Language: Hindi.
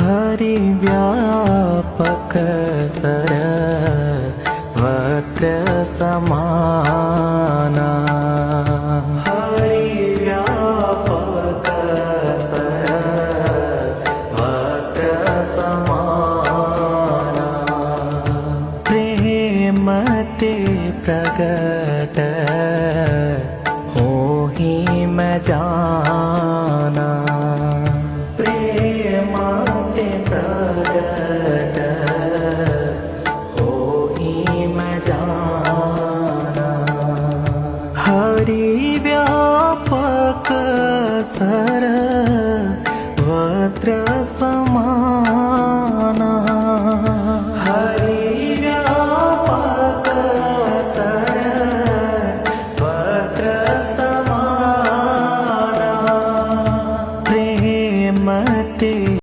हरि व्यापक सर्वत्र समाना। हरि व्यापक सर्वत्र समाना। प्रेम ते प्रगट होहि मैं जाना। प्रेम ते प्रगट होहि मैं जाना। हरि व्यापक सर्वत्र समाना।